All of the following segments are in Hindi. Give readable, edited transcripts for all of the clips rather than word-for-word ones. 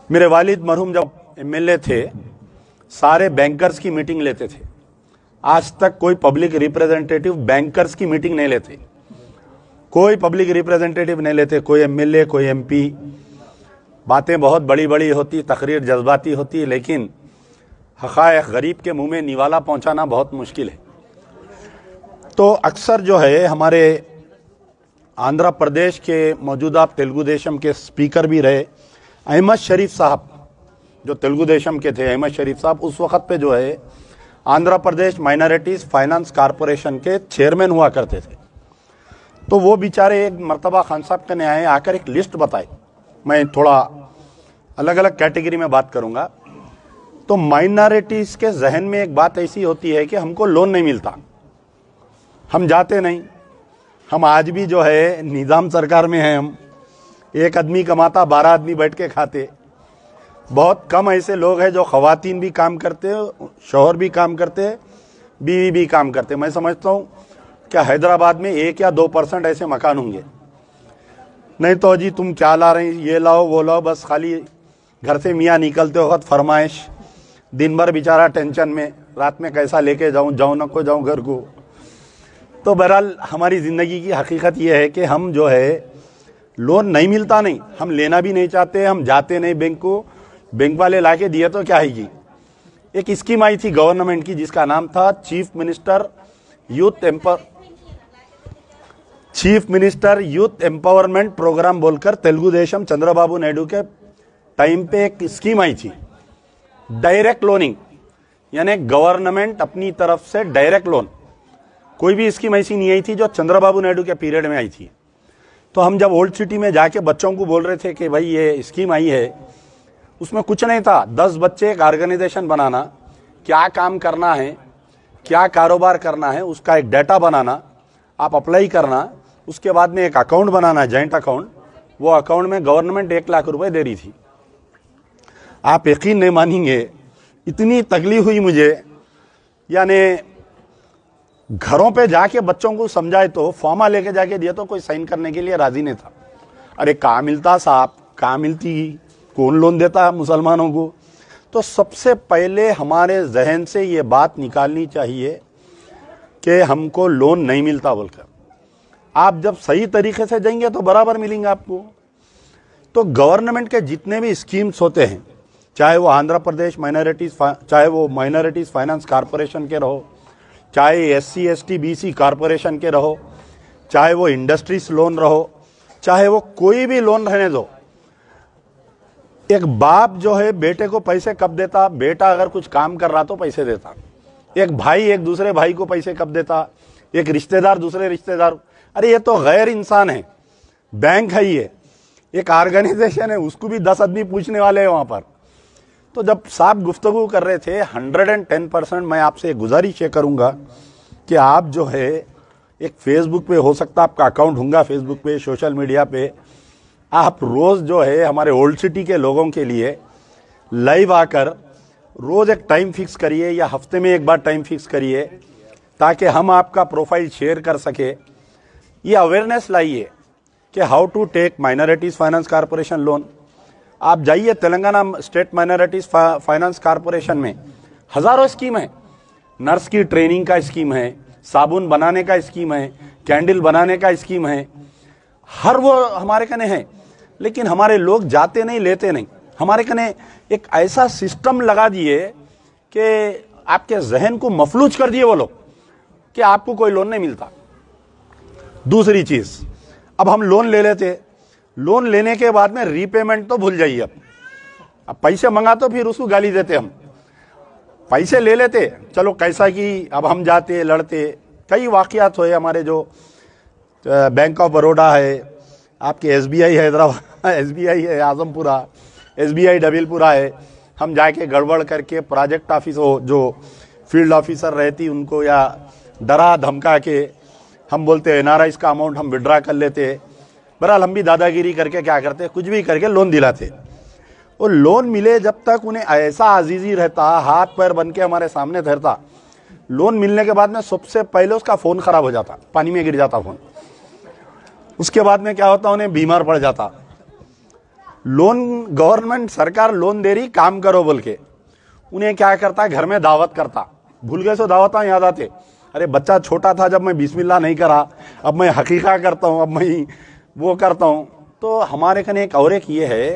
मेरे वालिद मरहूम जब एमएलए थे, सारे बैंकर्स की मीटिंग लेते थे। आज तक कोई पब्लिक रिप्रेजेंटेटिव बैंकर्स की मीटिंग नहीं लेते, कोई पब्लिक रिप्रेजेंटेटिव नहीं लेते, कोई एमएलए, कोई एमपी। बातें बहुत बड़ी बड़ी होती, तकरीर जज्बाती होती, लेकिन हक़ाइक़ गरीब के मुंह में निवाला पहुंचाना बहुत मुश्किल है। तो अक्सर जो है हमारे आंध्र प्रदेश के मौजूदा तेलुगु देशम के स्पीकर भी रहे अहमद शरीफ साहब, जो तेलुगु देशम के थे, अहमद शरीफ साहब उस वक्त पे जो है Andhra Pradesh minorities finance corporation के चेयरमैन हुआ करते थे। तो वो बेचारे एक मर्तबा खान साहब के ने आए, आकर एक लिस्ट बताई। मैं थोड़ा अलग अलग कैटेगरी में बात करूंगा। तो माइनॉरिटीज़ के जहन में एक बात ऐसी होती है कि हमको लोन नहीं मिलता, हम जाते नहीं। हम आज भी जो है निज़ाम सरकार में हैं, हम एक आदमी कमाता 12 आदमी बैठ के खाते। बहुत कम ऐसे लोग हैं जो ख़वातीन भी काम करते, शौहर भी काम करते, बीवी भी काम करते। मैं समझता हूँ क्या हैदराबाद में 1 या 2% ऐसे मकान होंगे। नहीं तो जी तुम क्या ला रही, ये लाओ वो लाओ, बस खाली घर से मियाँ निकलते वक्त फरमाइश, दिन भर बेचारा टेंशन में, रात में कैसा लेके जाऊँ ना को जाऊँ घर को। तो बहरहाल हमारी ज़िंदगी की हकीकत ये है कि हम जो है लोन नहीं मिलता, नहीं हम लेना भी नहीं चाहते, हम जाते नहीं बैंक को। बैंक वाले ला के दिए तो क्या है जी। एक स्कीम आई थी गवर्नमेंट की जिसका नाम था chief minister youth empowerment programme बोलकर तेलुगु देशम चंद्रबाबू नायडू के टाइम पे एक स्कीम आई थी, डायरेक्ट लोनिंग, यानी गवर्नमेंट अपनी तरफ से डायरेक्ट लोन। कोई भी स्कीम ऐसी नहीं आई थी जो चंद्रबाबू नायडू के पीरियड में आई थी। तो हम जब ओल्ड सिटी में जाके बच्चों को बोल रहे थे कि भाई ये स्कीम आई है, उसमें कुछ नहीं था। 10 बच्चे एक ऑर्गेनाइजेशन बनाना, क्या काम करना है, क्या कारोबार करना है, उसका एक डाटा बनाना, आप अप्लाई करना, उसके बाद में एक अकाउंट बनाना, जॉइंट अकाउंट। वो अकाउंट में गवर्नमेंट 1 लाख रुपए दे रही थी। आप यकीन नहीं मानेंगे, इतनी तकलीफ हुई मुझे। यानी घरों पे जाके बच्चों को समझाए तो फॉर्मा लेके जाके दिया तो कोई साइन करने के लिए राजी नहीं था। अरे कहाँ मिलता साहब, कहाँ मिलती, कौन लोन देता मुसलमानों को। तो सबसे पहले हमारे जहन से ये बात निकालनी चाहिए कि हमको लोन नहीं मिलता बोलकर। आप जब सही तरीके से जाएंगे तो बराबर मिलेंगे आपको। तो गवर्नमेंट के जितने भी स्कीम्स होते हैं, चाहे वो आंध्र प्रदेश चाहे वो माइनॉरिटीज़ फाइनेंस कॉरपोरेशन के रहो, चाहे SC ST BC कॉरपोरेशन के रहो, चाहे वो इंडस्ट्रीज लोन रहो, चाहे वो कोई भी लोन रहने दो, एक बाप जो है बेटे को पैसे कब देता, बेटा अगर कुछ काम कर रहा तो पैसे देता। एक भाई एक दूसरे भाई को पैसे कब देता, एक रिश्तेदार दूसरे रिश्तेदार। अरे ये तो गैर इंसान है, बैंक है, ये एक ऑर्गेनाइजेशन है, उसको भी 10 आदमी पूछने वाले हैं वहां पर। तो जब साहब गुफ्तगू कर रहे थे, 110% मैं आपसे गुजारिश ये करूंगा कि आप जो है एक फेसबुक पे, हो सकता आपका अकाउंट होगा फेसबुक पे, सोशल मीडिया पे, आप रोज़ जो है हमारे ओल्ड सिटी के लोगों के लिए लाइव आकर रोज़ एक टाइम फिक्स करिए या हफ्ते में एक बार टाइम फिक्स करिए, ताकि हम आपका प्रोफाइल शेयर कर सके। ये अवेयरनेस लाइए कि how to take minorities finance corporation loan. आप जाइए Telangana state minorities finance corporation में हज़ारों स्कीम है। नर्स की ट्रेनिंग का स्कीम है, साबुन बनाने का स्कीम है, कैंडल बनाने का स्कीम है, हर वो हमारे कने है। लेकिन हमारे लोग जाते नहीं, लेते नहीं। हमारे कने एक ऐसा सिस्टम लगा दिए कि आपके जहन को मफलूज कर दिए वो लोग कि आपको कोई लोन नहीं मिलता। दूसरी चीज़, अब हम लोन ले लेते, लोन लेने के बाद में रीपेमेंट तो भूल जाइए। अब पैसे मंगा तो फिर उसको गाली देते हम। पैसे ले लेते, चलो कैसा कि अब हम जाते, लड़ते। कई वाक़यात हुए हमारे, जो बैंक ऑफ बड़ौदा है, आपके SBI हैदराबाद, SBI है आजमपुरा, SBI डबीलपुरा है, हम जाके गड़बड़ करके प्रोजेक्ट ऑफिस हो, जो फील्ड ऑफिसर रहती उनको या डरा धमका के हम बोलते NRIs का अमाउंट हम विड्रा कर लेते। बहरहाल हम भी दादागिरी करके क्या करते, कुछ भी करके लोन दिलाते। वो लोन मिले जब तक उन्हें ऐसा अजीजी रहता, हाथ पैर बन के हमारे सामने धरता। लोन मिलने के बाद में सबसे पहले उसका फ़ोन ख़राब हो जाता, पानी में गिर जाता फ़ोन। उसके बाद में क्या होता, उन्हें बीमार पड़ जाता। लोन, गवर्नमेंट सरकार लोन दे रही, काम करो बोल के, उन्हें क्या करता, घर में दावत करता। भूल गए सो दावत याद आते। अरे बच्चा छोटा था जब मैं बिस्मिल्लाह नहीं करा, अब मैं हकीका करता हूँ, अब मैं वो करता हूँ। तो हमारे कने एक और एक ये है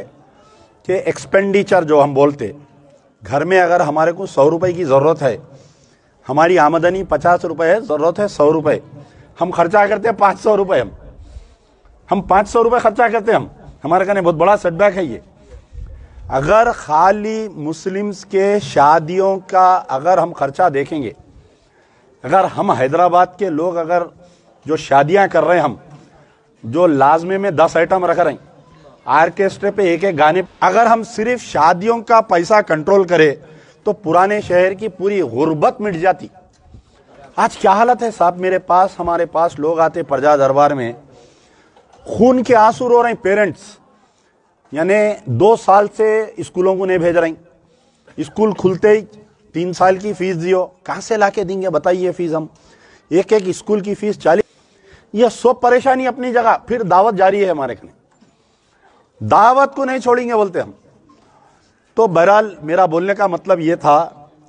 कि एक्सपेंडिचर जो हम बोलते, घर में अगर हमारे को 100 रुपए की ज़रूरत है, हमारी आमदनी 50 रुपए है, ज़रूरत है 100 रुपए, हम खर्चा करते हैं 500 रुपए। हम 500 रुपए खर्चा करते हैं। हमारे कने बहुत बड़ा सेटबैक है ये। अगर खाली मुस्लिम्स के शादियों का अगर हम खर्चा देखेंगे, अगर हम हैदराबाद के लोग अगर जो शादियां कर रहे हैं, हम जो लाजमे में 10 आइटम रख रहे हैं, आर्केस्ट्रे पे एक एक गाने, अगर हम सिर्फ शादियों का पैसा कंट्रोल करें तो पुराने शहर की पूरी गुर्बत मिट जाती। आज क्या हालत है साहब, मेरे पास, हमारे पास लोग आते प्रजा दरबार में, खून के आंसू रो रहे हैं पेरेंट्स। यानी 2 साल से स्कूलों को नहीं भेज रहे, स्कूल खुलते ही 3 साल की फीस दियो, कहां से लाके देंगे बताइए फीस हम? एक एक स्कूल की फीस 40। यह सब परेशानी अपनी जगह, फिर दावत जारी है हमारे कने, दावत को नहीं छोड़ेंगे बोलते हम। तो बहरहाल मेरा बोलने का मतलब यह था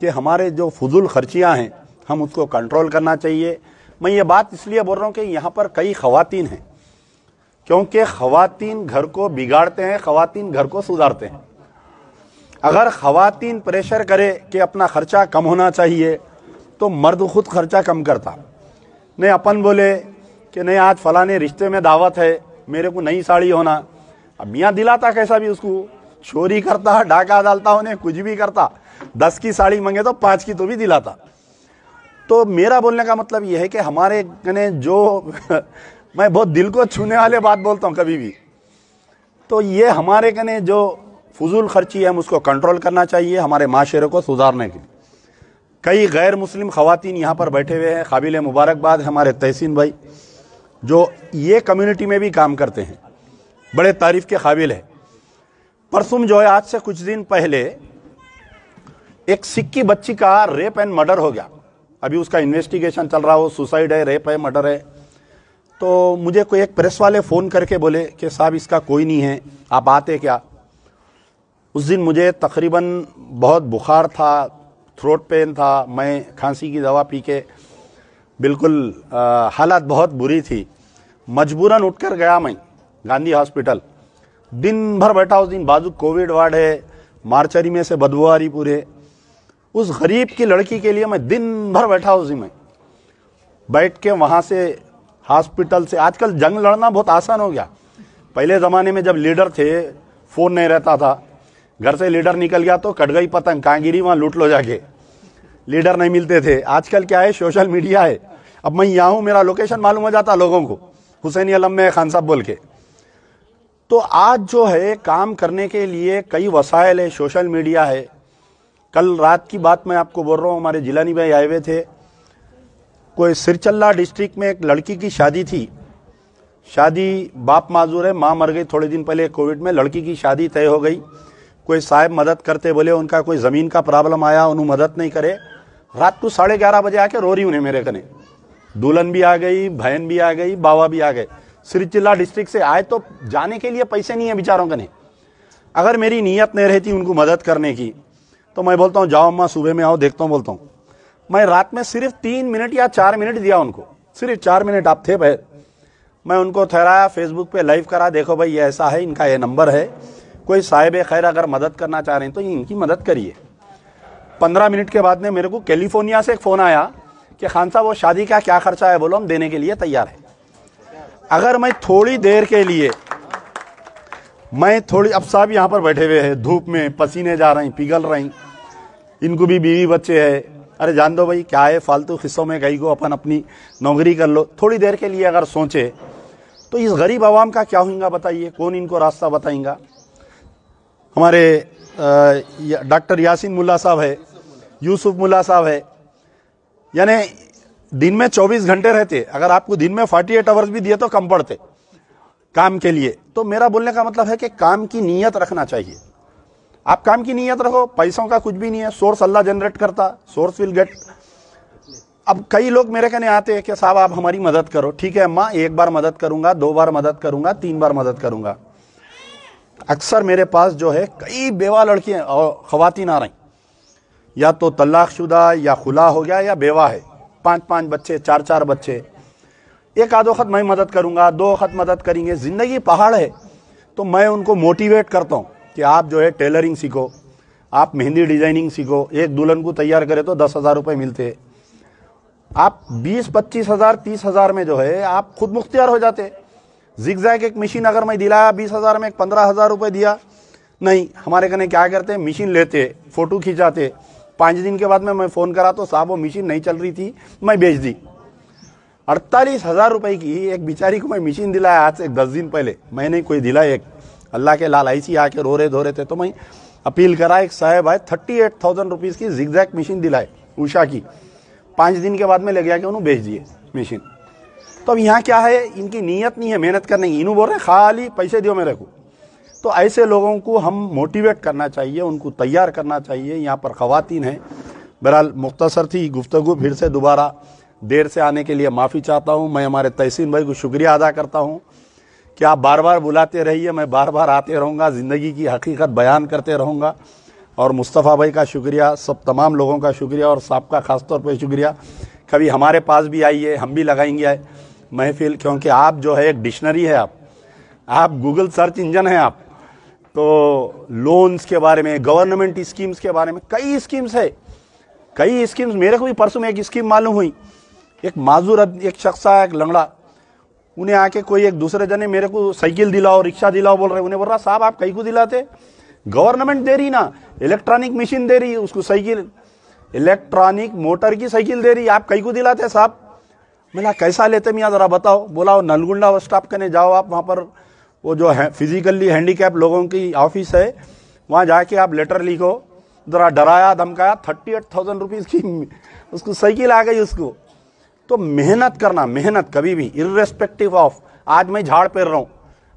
कि हमारे जो फजूल खर्चियां हैं हम उसको कंट्रोल करना चाहिए। मैं ये बात इसलिए बोल रहा हूं कि यहाँ पर कई खवातीन हैं, क्योंकि खवातीन घर को बिगाड़ते हैं, खवातीन घर को सुधारते हैं। अगर खवातीन प्रेशर करे कि अपना खर्चा कम होना चाहिए तो मर्द खुद खर्चा कम करता। नहीं अपन बोले कि नहीं आज फलाने रिश्ते में दावत है, मेरे को नई साड़ी होना, अब मियाँ दिलाता कैसा भी उसको, चोरी करता, डाका डालता, उन्हें कुछ भी करता, 10 की साड़ी मांगे तो 5 की तो भी दिलाता। तो मेरा बोलने का मतलब यह है कि हमारे कने जो मैं बहुत दिल को छूने वाले बात बोलता हूँ कभी भी, तो ये हमारे कने जो फजूल खर्ची है हम उसको कंट्रोल करना चाहिए हमारे माशरे को सुधारने के लिए। कई गैर मुस्लिम खवातीन यहाँ पर बैठे हुए हैं, काबिल मुबारकबाद हमारे तहसीन भाई जो ये कम्युनिटी में भी काम करते हैं, बड़े तारीफ के काबिल है। परसों जो है, आज से कुछ दिन पहले एक सिक्की बच्ची का रेप एंड मर्डर हो गया। अभी उसका इन्वेस्टिगेशन चल रहा हो, सुसाइड है, रेप है, मर्डर है। तो मुझे कोई एक प्रेस वाले फ़ोन करके बोले कि साहब इसका कोई नहीं है, आप आते क्या? उस दिन मुझे तकरीबन बहुत बुखार था, थ्रोट पेन था, मैं खांसी की दवा पी के बिल्कुल हालत बहुत बुरी थी, मजबूरन उठकर गया मैं गांधी हॉस्पिटल। दिन भर बैठा, उस दिन बाजू कोविड वार्ड है, मार्चरी में से बदबू आ रही पूरे। उस गरीब की लड़की के लिए मैं दिन भर बैठा, उस दिन में बैठ के वहाँ से हॉस्पिटल से। आजकल जंग लड़ना बहुत आसान हो गया। पहले ज़माने में जब लीडर थे, फ़ोन नहीं रहता था, घर से लीडर निकल गया तो कट गई पतंग, कहाँ गिरी वहाँ लूट लो जाके, लीडर नहीं मिलते थे। आजकल क्या है, सोशल मीडिया है। अब मैं यहाँ हूँ, मेरा लोकेशन मालूम हो जाता लोगों को, हुसैनी आलम में खान साहब बोल के। तो आज जो है काम करने के लिए कई वसाइल है, सोशल मीडिया है। कल रात की बात मैं आपको बोल रहा हूँ, हमारे जिलानी भाई आए हुए थे, कोई सिरचल्ला डिस्ट्रिक्ट में एक लड़की की शादी थी। शादी बाप माजूर है, माँ मर गई थोड़े दिन पहले कोविड में, लड़की की शादी तय हो गई। कोई साहब मदद करते बोले, उनका कोई ज़मीन का प्रॉब्लम आया, उन्होंने मदद नहीं करे। रात को 11:30 बजे आके रो रही उन्हें मेरे कने, दुल्हन भी आ गई, बहन भी आ गई, बाबा भी आ गए। सिरचिल्ला डिस्ट्रिक्ट से आए तो जाने के लिए पैसे नहीं है बेचारों कने। अगर मेरी नीयत नहीं रहती उनको मदद करने की तो मैं बोलता हूँ जाओ अम्मा, सुबह में आओ, देखता हूँ, बोलता हूँ। मैं रात में सिर्फ 3 मिनट या 4 मिनट दिया उनको, सिर्फ 4 मिनट आप थे भाई। मैं उनको ठहराया, फेसबुक पे लाइव करा, देखो भाई ये ऐसा है, इनका ये नंबर है, कोई साहिब खैर अगर मदद करना चाह रहे हैं तो इनकी मदद करिए। 15 मिनट के बाद में मेरे को कैलिफोर्निया से एक फ़ोन आया कि खान साहब वो शादी का क्या खर्चा है, बोलो हम देने के लिए तैयार है। अगर मैं थोड़ी देर के लिए, मैं थोड़ी, अब साहब यहाँ पर बैठे हुए हैं धूप में, पसीने जा रहे हैं, पिघल रहे हैं, इनको भी बीवी बच्चे है। अरे जान दो भाई, क्या है फालतू किस्सों में गई को, अपन अपनी नौकरी कर लो। थोड़ी देर के लिए अगर सोचे तो इस गरीब आवाम का क्या होगा बताइए, कौन इनको रास्ता बताएगा? हमारे डॉक्टर यासीन मुल्ला साहब है, यूसुफ मुल्ला साहब है, यानी दिन में 24 घंटे रहते, अगर आपको दिन में 48 आवर्स भी दिए तो कम पड़ते काम के लिए। तो मेरा बोलने का मतलब है कि काम की नीयत रखना चाहिए। आप काम की नीयत रखो, पैसों का कुछ भी नहीं है, सोर्स अल्लाह जनरेट करता, सोर्स विल गेट। अब कई लोग मेरे कहने आते हैं कि साहब आप हमारी मदद करो। ठीक है अम्मा, 1 बार मदद करूंगा, 2 बार मदद करूंगा, 3 बार मदद करूंगा। अक्सर मेरे पास जो है कई बेवा लड़कियां और खवातीन आ रही, या तो तलाकशुदा या खुला हो गया या बेवा है, 5-5 बच्चे, 4-4 बच्चे। एक आधो वक्त मैं मदद करूंगा, 2 वक्त मदद करेंगे, जिंदगी पहाड़ है। तो मैं उनको मोटिवेट करता हूं कि आप जो है टेलरिंग सीखो, आप मेहंदी डिजाइनिंग सीखो। एक दुल्हन को तैयार करे तो 10,000 रुपए मिलते हैं, आप 20-25 हजार 30 हजार में जो है आप खुद मुख्तियार हो जाते। जिगजैग एक मशीन अगर मैं दिलाया 20 हजार में, 15,000 रुपए दिया, नहीं, हमारे कने क्या करते हैं, मशीन लेते, फोटो खिंचाते, 5 दिन के बाद में मैं फोन करा तो साहब वो मशीन नहीं चल रही थी, मैं बेच दी। 48,000 रुपए की एक बेचारी को मैं मशीन दिलाया आज से 10 दिन पहले, मैंने कोई दिला, एक अल्लाह के लाल ऐसी आके रो रहे धो रहे थे, तो मैं अपील करा, एक साहब आए 38,000 रुपीज की जिगजैग मशीन दिलाए उषा की, 5 दिन के बाद में ले गया कि उन्होंने बेच दिए मशीन। तो अब यहाँ क्या है, इनकी नीयत नहीं है मेहनत करने की, इन्हों बोल रहे खाली पैसे दियो मेरे को। तो ऐसे लोगों को हम मोटिवेट करना चाहिए, उनको तैयार करना चाहिए। यहाँ पर खवातीन हैं। बहरहाल मुख्तसर थी गुफ्तगू, फिर से दोबारा देर से आने के लिए माफ़ी चाहता हूँ। मैं हमारे तहसीन भाई को शुक्रिया अदा करता हूँ कि आप बार बार बुलाते रहिए, मैं बार बार आते रहूँगा, ज़िंदगी की हकीकत बयान करते रहूँगा। और मुस्तफ़ा भाई का शुक्रिया, सब तमाम लोगों का शुक्रिया, और साहब का ख़ास तौर पर शुक्रिया। कभी हमारे पास भी आइए, हम भी लगाएंगे महफिल, क्योंकि आप जो है एक डिक्शनरी है, आप गूगल सर्च इंजन है आप। तो लोन्स के बारे में, गवर्नमेंट स्कीम्स के बारे में, कई स्कीम्स है, कई स्कीम्स। मेरे को भी परसों में एक स्कीम मालूम हुई, एक माजूर एक शख्स आया, एक लंगड़ा, उन्हें आके कोई एक दूसरे जने मेरे को साइकिल दिलाओ, रिक्शा दिलाओ बोल रहे। उन्हें बोल रहा साहब आप कहीं को दिलाते, गवर्नमेंट दे रही ना, इलेक्ट्रॉनिक मशीन दे रही, उसको साइकिल, इलेक्ट्रॉनिक मोटर की साइकिल दे रही, आप कहीं को दिलाते साहब। बोला कैसा लेते मियाँ जरा बताओ। बोला वो नलगुंडा बस स्टॉप करने जाओ आप, वहाँ पर वो जो है फिजिकली हैंडीकैप लोगों की ऑफिस है, वहाँ जाके आप लेटर लिखो। जरा डराया धमकाया, 38,000 रुपीज़ की उसको साइकिल आ गई उसको। तो मेहनत करना, मेहनत कभी भी इर्रेस्पेक्टिव ऑफ, आज मैं झाड़ पेर रहा हूँ,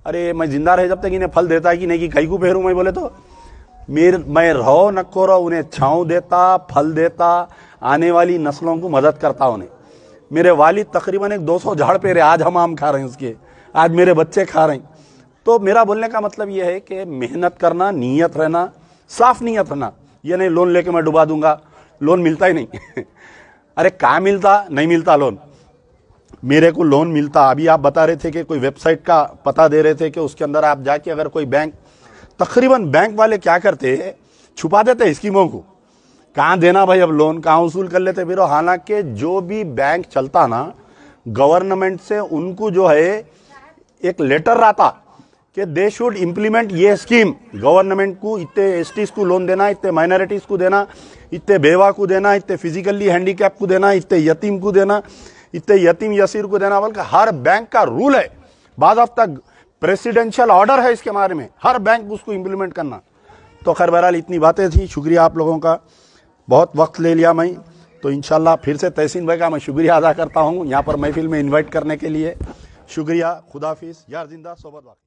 अरे मैं जिंदा रहे जब तक इन्हें फल देता कि नहीं कि कहीं को पेरूँ मैं, बोले तो मैं रहो नको रहो, उन्हें छाँव देता, फल देता, आने वाली नस्लों को मदद करता उन्हें। मेरे वालिद तकरीबन एक 200 झाड़ पेरे, आज हम आम खा रहे हैं उसके, आज मेरे बच्चे खा रहे हैं। तो मेरा बोलने का मतलब यह है कि मेहनत करना, नीयत रहना, साफ नीयत रहना। ये नहीं लोन लेके मैं डुबा दूंगा, लोन मिलता ही नहीं अरे कहाँ मिलता, नहीं मिलता लोन। मेरे को लोन मिलता। अभी आप बता रहे थे कि कोई वेबसाइट का पता दे रहे थे कि उसके अंदर आप जाके अगर कोई बैंक, तकरीबन बैंक वाले क्या करते हैं, छुपा देते स्कीमों को, कहाँ देना भाई, अब लोन कहाँ वसूल कर लेते फिर। हालांकि जो भी बैंक चलता ना गवर्नमेंट से, उनको जो है एक लेटर आता कि दे शुड इम्प्लीमेंट ये स्कीम। गवर्नमेंट को इतने एसटीज को लोन देना, इतने माइनॉरिटीज को देना, इतने बेवा को देना, इतने फिजिकली हैंडीकैप को देना, इतने यतीम को देना, इतने यतीम यसीर को देना, बल्कि हर बैंक का रूल है, बाद ऑफ तक प्रेसिडेंशियल ऑर्डर है इसके बारे में, हर बैंक उसको इम्प्लीमेंट करना। तो खैर बहरहाल इतनी बातें थी, शुक्रिया आप लोगों का, बहुत वक्त ले लिया मैं। तो इंशाल्लाह फिर से तहसीन भाई का मैं शुक्रिया अदा करता हूँ यहाँ पर महफिल में इन्वाइट करने के लिए। शुक्रिया, खुदाफिज, यार जिंदा सोबत बाकी।